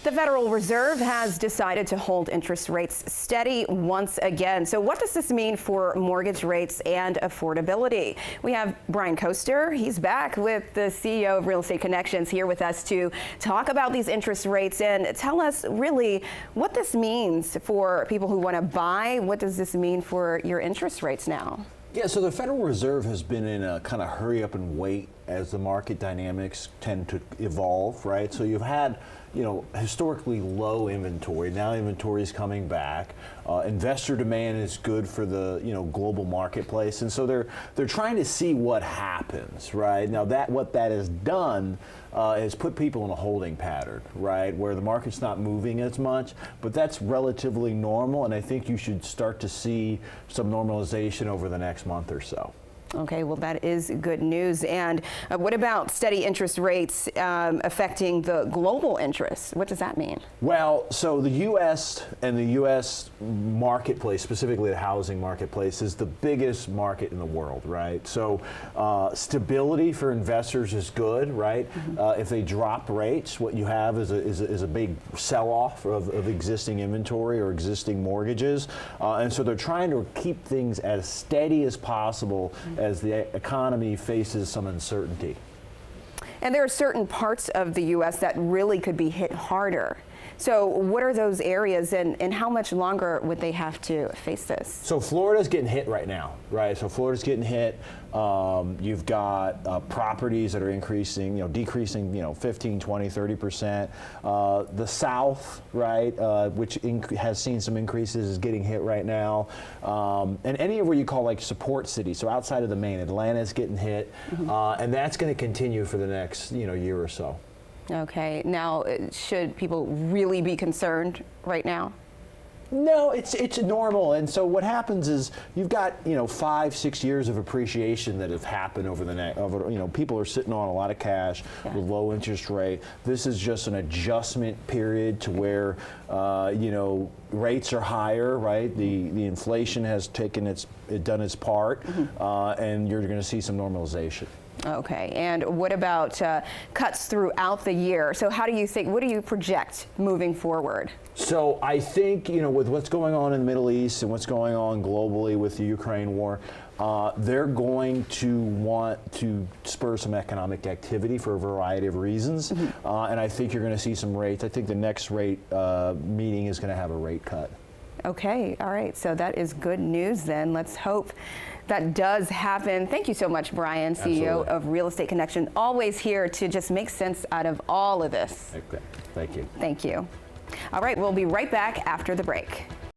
The Federal Reserve has decided to hold interest rates steady once again. So what does this mean for mortgage rates and affordability? We have Brian Koester. He's back with the CEO of Real Estate Connections here with us to talk about these interest rates and tell us really what this means for people who want to buy. What does this mean for your interest rates now? Yeah, so the Federal Reserve has been in a kind of hurry up and wait as the market dynamics tend to evolve, right? So you've had, historically low inventory. Now inventory is coming back. Investor demand is good for the, global marketplace, and so they're trying to see what happens, right? Now what that has done is put people in a holding pattern, right, where the market's not moving as much, but that's relatively normal, and I think you should start to see some normalization over the next month or so. Okay, well, that is good news. And what about steady interest rates affecting the global interests? What does that mean? Well, so the U.S. and the U.S. marketplace, specifically the housing marketplace, is the biggest market in the world, right? So stability for investors is good, right? Mm-hmm. If they drop rates, what you have is a big sell-off of existing inventory or existing mortgages. And so they're trying to keep things as steady as possible as the economy faces some uncertainty. And there are certain parts of the U.S. that really could be hit harder. So what are those areas, and how much longer would they have to face this? So Florida's getting hit right now, right? So Florida's getting hit. You've got properties that are increasing, decreasing, 15, 20, 30%. The South, right, which has seen some increases, is getting hit right now. And any of what you call like support cities, so outside of the main, Atlanta's getting hit, and that's going to continue for the next, year or so. Okay, now should people really be concerned right now? No, it's normal. And so what happens is you've got 5-6 years of appreciation that have happened over the next. People are sitting on a lot of cash with low interest rate. This is just an adjustment period to where rates are higher, right? The inflation has done its part, and you're going to see some normalization. Okay, and what about cuts throughout the year? So what do you project moving forward? So I think, with what's going on in the Middle East and what's going on globally with the Ukraine war, they're going to want to spur some economic activity for a variety of reasons. And I think you're going to see some rates. I think the next rate meeting is going to have a rate cut. Okay, all right, so that is good news then. Let's hope that does happen. Thank you so much, Brian, CEO of Real Estate Connection. Always here to just make sense out of all of this. Okay, thank you. Thank you. All right, we'll be right back after the break.